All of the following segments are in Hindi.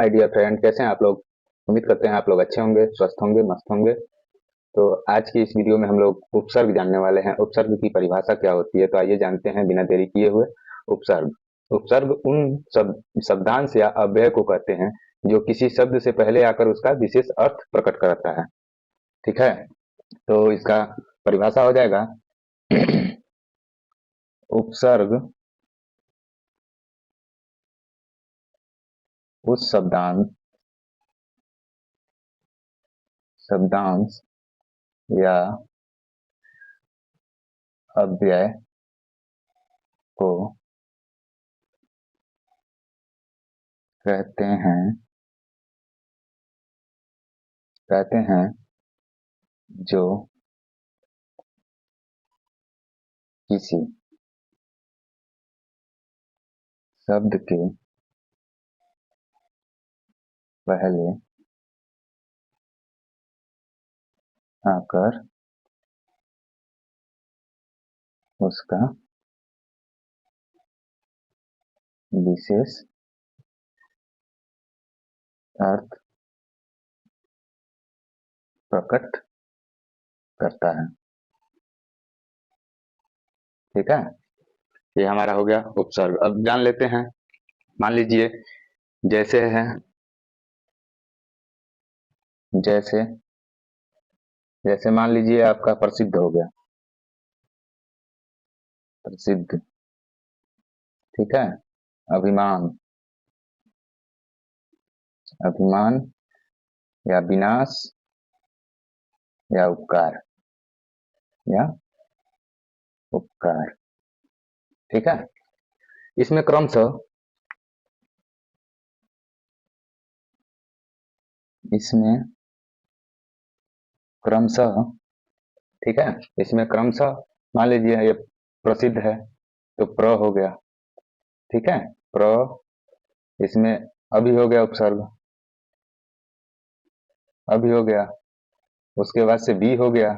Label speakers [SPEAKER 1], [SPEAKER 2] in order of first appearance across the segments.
[SPEAKER 1] माय डियर फ्रेंड, कैसे हैं आप लोग। उम्मीद करते हैं आप लोग अच्छे होंगे, स्वस्थ होंगे, मस्त होंगे। तो आज की इस वीडियो में हम लोग उपसर्ग जानने वाले हैं। उपसर्ग की परिभाषा क्या होती है, तो आइए जानते हैं बिना देरी किए हुए। उपसर्ग उपसर्ग उन शब्दांश या अव्यय को कहते हैं जो किसी शब्द से पहले आकर उसका विशेष अर्थ प्रकट करता है। ठीक है, तो इसका परिभाषा हो जाएगा उपसर्ग उस शब्दांश या अव्यय को कहते हैं जो किसी शब्द के पहले आकर उसका विशेष अर्थ प्रकट करता है। ठीक है, ये हमारा हो गया उपसर्ग। अब जान लेते हैं। मान लीजिए जैसे है, जैसे जैसे मान लीजिए आपका प्रसिद्ध हो गया, प्रसिद्ध। ठीक है, अभिमान, अभिमान या विनाश या उपकार, या उपकार। ठीक है, इसमें इसमें क्रमशः ठीक है, इसमें क्रमशः मान लीजिए ये प्रसिद्ध है तो प्र हो गया। ठीक है, प्र, इसमें अभी हो गया उपसर्ग, अभी हो गया। उसके बाद से बी हो गया,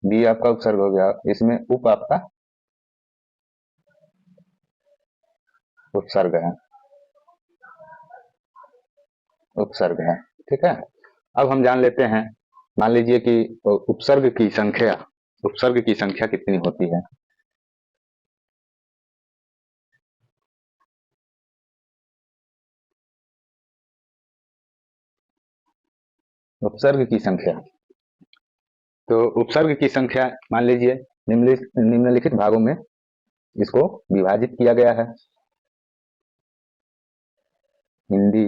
[SPEAKER 1] बी आपका उपसर्ग हो गया। इसमें उप आपका उपसर्ग है, उपसर्ग है। ठीक है, अब हम जान लेते हैं। मान लीजिए कि उपसर्ग की संख्या कितनी होती है। उपसर्ग की संख्या, तो उपसर्ग की संख्या मान लीजिए निम्नलिखित भागों में इसको विभाजित किया गया है। हिंदी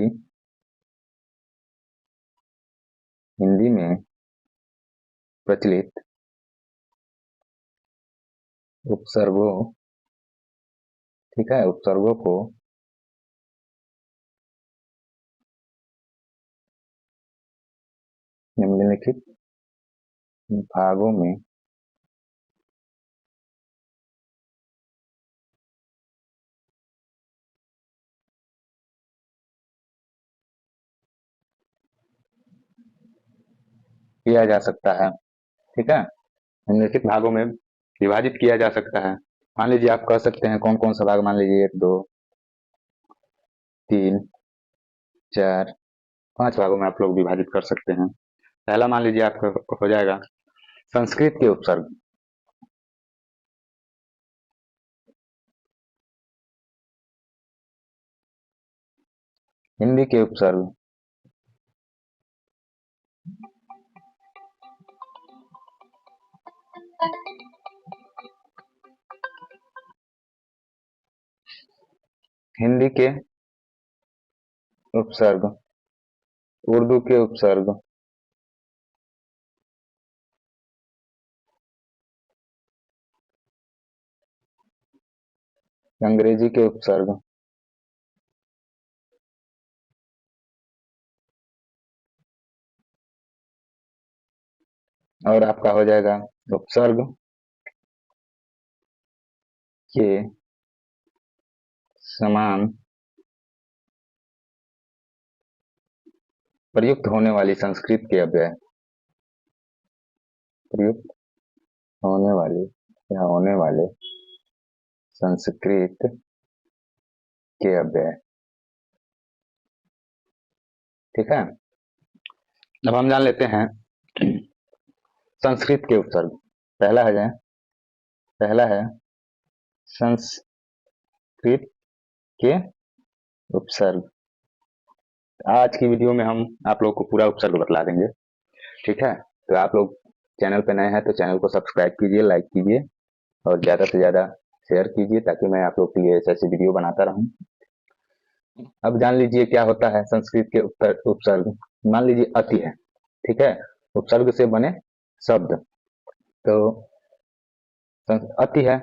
[SPEAKER 1] हिंदी में प्रचलित उपसर्गों, ठीक है, उपसर्गों को निम्नलिखित भागों में किया जा सकता है। ठीक है, निम्नलिखित भागों में विभाजित किया जा सकता है। मान लीजिए आप कह सकते हैं कौन कौन सा भाग। मान लीजिए 1 2 3 4 5 भागों में आप लोग विभाजित कर सकते हैं। पहला मान लीजिए आपका हो जाएगा संस्कृत के उपसर्ग, हिंदी के उपसर्ग, हिंदी के उपसर्ग, उर्दू के उपसर्ग, अंग्रेजी के उपसर्ग, और आपका हो जाएगा उपसर्ग के समान प्रयुक्त होने वाली संस्कृत के अव्यय, प्रयुक्त होने वाली या होने वाले संस्कृत के अव्यय। ठीक है। अब हम जान लेते हैं संस्कृत के उपसर्ग। पहला है संस्कृत के उपसर्ग। आज की वीडियो में हम आप लोग को पूरा उपसर्ग बतला देंगे। ठीक है, तो आप लोग चैनल पे नए हैं तो चैनल को सब्सक्राइब कीजिए, लाइक कीजिए और ज्यादा से ज्यादा शेयर कीजिए ताकि मैं आप लोग के लिए ऐसी वीडियो बनाता रहूं। अब जान लीजिए क्या होता है संस्कृत के उपसर्ग। मान लीजिए अति है, ठीक है, उपसर्ग से बने शब्द। तो अति है,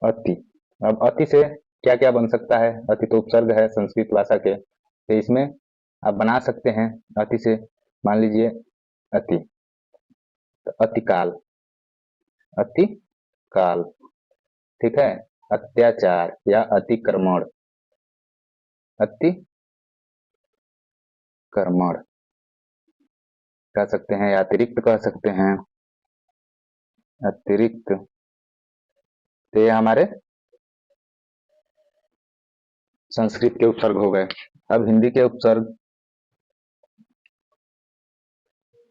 [SPEAKER 1] अति। अब अति से क्या क्या बन सकता है? अति तो उपसर्ग है संस्कृत भाषा के, तो इसमें आप बना सकते हैं अति से। मान लीजिए अति, तो अतिकाल, अतिकाल, ठीक है। अत्याचार या अतिक्रमण, अतिक्रमण कह सकते हैं या अतिरिक्त कह सकते हैं, अतिरिक्त। तो ये हमारे संस्कृत के उपसर्ग हो गए। अब हिंदी के उपसर्ग।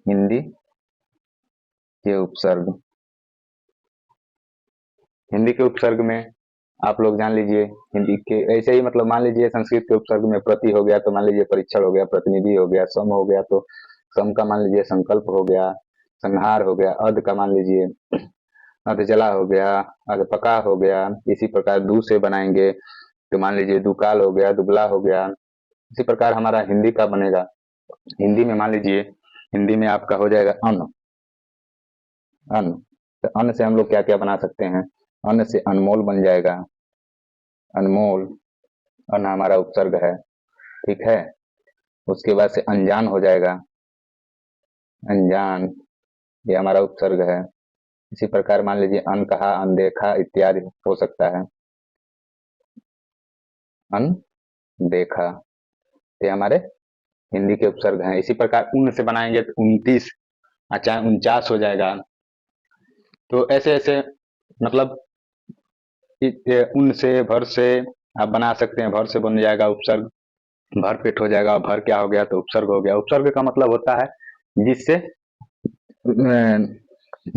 [SPEAKER 1] हिंदी के उपसर्ग, हिंदी के उपसर्ग में आप लोग जान लीजिए हिंदी के ऐसे ही, मतलब मान लीजिए संस्कृत के उपसर्ग में प्रति हो गया तो मान लीजिए परीक्षण हो गया, प्रतिनिधि हो गया, सम हो गया तो सम का मान लीजिए संकल्प हो गया, संहार हो गया, अध का मान लीजिए अधजला हो गया, अधपका हो गया। इसी प्रकार दू से बनाएंगे तो मान लीजिए दुकाल हो गया, दुबला हो गया। इसी प्रकार हमारा हिंदी का बनेगा। हिंदी में मान लीजिए, हिंदी में आपका हो जाएगा अन्न, अन्न। तो अन्न से हम लोग क्या क्या बना सकते हैं? अन्न से अनमोल बन जाएगा, अनमोल, अन्न हमारा उपसर्ग है, ठीक है। उसके बाद से अनजान हो जाएगा, अनजान, ये हमारा उपसर्ग है। इसी प्रकार मान लीजिए अनकहा, अनदेखा इत्यादि हो सकता है, अनदेखा। ये हमारे हिंदी के उपसर्ग हैं। इसी प्रकार उन से बनाएंगे तो 29, अच्छा 49 हो जाएगा। तो ऐसे ऐसे मतलब उन से, भर से आप बना सकते हैं। भर से बन जाएगा उपसर्ग, भर पेट हो जाएगा। भर क्या हो गया? तो उपसर्ग हो गया। उपसर्ग का मतलब होता है जिससे,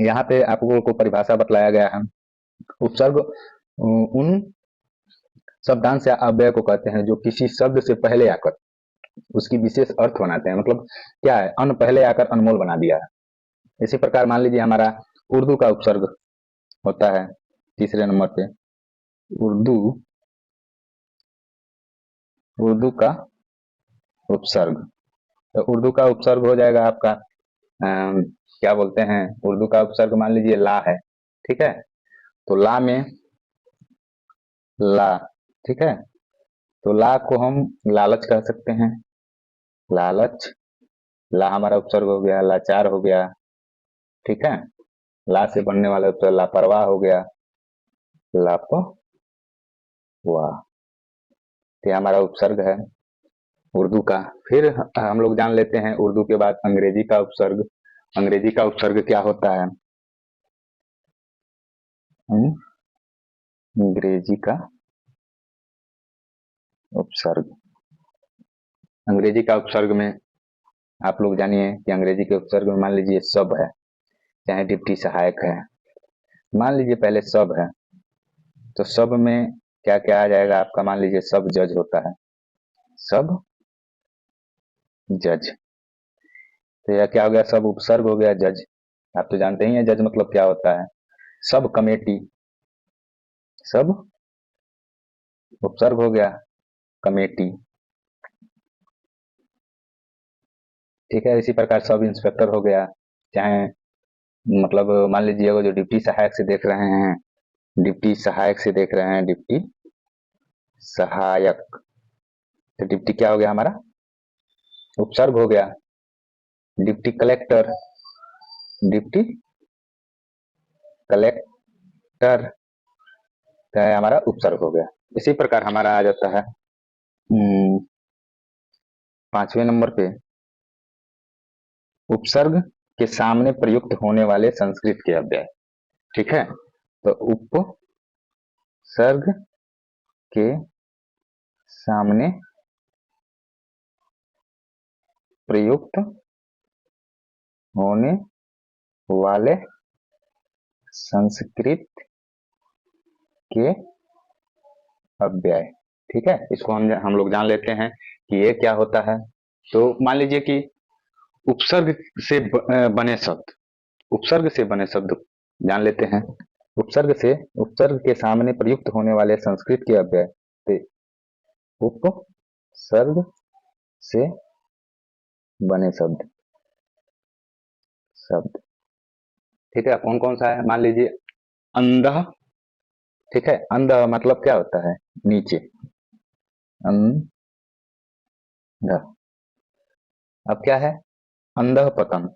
[SPEAKER 1] यहाँ पे आपको को परिभाषा बतलाया गया है। उपसर्ग उन शब्दांश या अव्यय को कहते हैं जो किसी शब्द से पहले आकर उसकी विशेष अर्थ बनाते हैं। मतलब क्या है? अन पहले आकर अनमोल बना दिया है। इसी प्रकार मान लीजिए हमारा उर्दू का उपसर्ग होता है तीसरे नंबर पे। उर्दू, उर्दू का उपसर्ग। तो उर्दू का उपसर्ग हो जाएगा आपका क्या बोलते हैं, उर्दू का उपसर्ग मान लीजिए ला है, ठीक है। तो ला में ला, ठीक है। तो ला को हम लालच कह सकते हैं, लालच। ला हमारा उपसर्ग हो गया। लाचार हो गया, ठीक है। ला से बनने वाला उपसर्ग लापरवाह हो गया, लापरवाह। ये हमारा उपसर्ग है उर्दू का। फिर हम लोग जान लेते हैं उर्दू के बाद अंग्रेजी का उपसर्ग। अंग्रेजी का उपसर्ग क्या होता है? अंग्रेजी का उपसर्ग, अंग्रेजी का उपसर्ग में आप लोग जानिए कि अंग्रेजी के उपसर्ग में मान लीजिए सब है, चाहे डिप्टी सहायक है। मान लीजिए पहले सब है, तो सब में क्या क्या आ जाएगा आपका? मान लीजिए सब जज होता है, सब जज। तो यह क्या हो गया? सब उपसर्ग हो गया जज। आप तो जानते ही हैं जज मतलब क्या होता है। सब कमेटी, सब उपसर्ग हो गया कमेटी, ठीक है। इसी प्रकार सब इंस्पेक्टर हो गया, चाहे मतलब मान लीजिए वो जो डिप्टी सहायक से देख रहे हैं, डिप्टी सहायक से देख रहे हैं, डिप्टी सहायक। तो डिप्टी क्या हो गया हमारा? उपसर्ग हो गया। डिप्टी कलेक्टर, डिप्टी कलेक्टर का हमारा उपसर्ग हो गया। इसी प्रकार हमारा आ जाता है 5वें नंबर पे उपसर्ग के सामने प्रयुक्त होने वाले संस्कृत के अव्यय, ठीक है। तो उपसर्ग के सामने प्रयुक्त होने वाले संस्कृत के अव्यय। ठीक है, इसको हम लोग जान लेते हैं कि ये क्या होता है। तो मान लीजिए कि उपसर्ग से बने शब्द, उपसर्ग से बने शब्द जान लेते हैं। उपसर्ग के सामने प्रयुक्त होने वाले संस्कृत के अव्यय। तो उपसर्ग से बने शब्द शब्द ठीक है, कौन कौन सा है? मान लीजिए अंधः। ठीक है, अंधः मतलब क्या होता है? नीचे, अंधः। अब क्या है? अंधः पतन,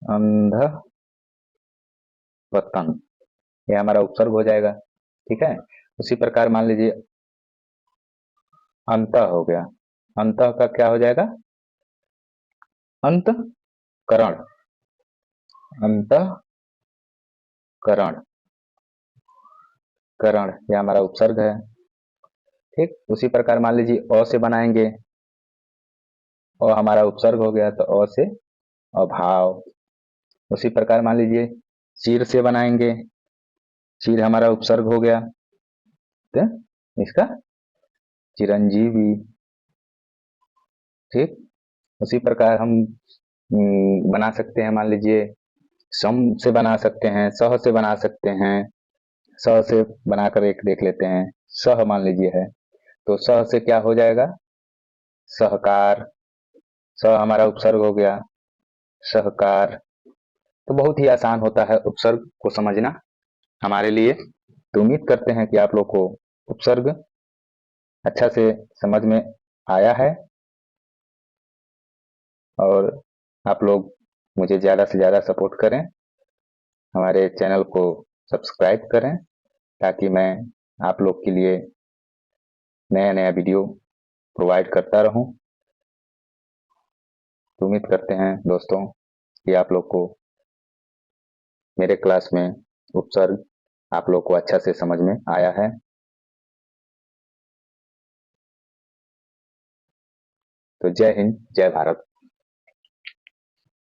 [SPEAKER 1] अंधः पतन, ये हमारा उपसर्ग हो जाएगा। ठीक है, उसी प्रकार मान लीजिए अंतः हो गया, अंतः का क्या हो जाएगा? अंतःकरण, अंतःकरण, करण, ये हमारा उपसर्ग है। ठीक, उसी प्रकार मान लीजिए अ से बनाएंगे, अ हमारा उपसर्ग हो गया, तो अ से अभाव। उसी प्रकार मान लीजिए चीर से बनाएंगे, चीर हमारा उपसर्ग हो गया, तो इसका चिरंजीवी। ठीक, उसी प्रकार हम बना सकते हैं, मान लीजिए सम से बना सकते हैं, सह से बना सकते हैं। स से बनाकर एक देख लेते हैं, सह मान लीजिए है, तो सह से क्या हो जाएगा? सहकार, स हमारा उपसर्ग हो गया, सहकार। तो बहुत ही आसान होता है उपसर्ग को समझना हमारे लिए। तो उम्मीद करते हैं कि आप लोग को उपसर्ग अच्छा से समझ में आया है, और आप लोग मुझे ज़्यादा से ज़्यादा सपोर्ट करें, हमारे चैनल को सब्सक्राइब करें, ताकि मैं आप लोग के लिए नया नया वीडियो प्रोवाइड करता रहूं। तो उम्मीद करते हैं दोस्तों कि आप लोग को मेरे क्लास में उपसर्ग आप लोग को अच्छा से समझ में आया है। तो जय हिंद, जय भारत।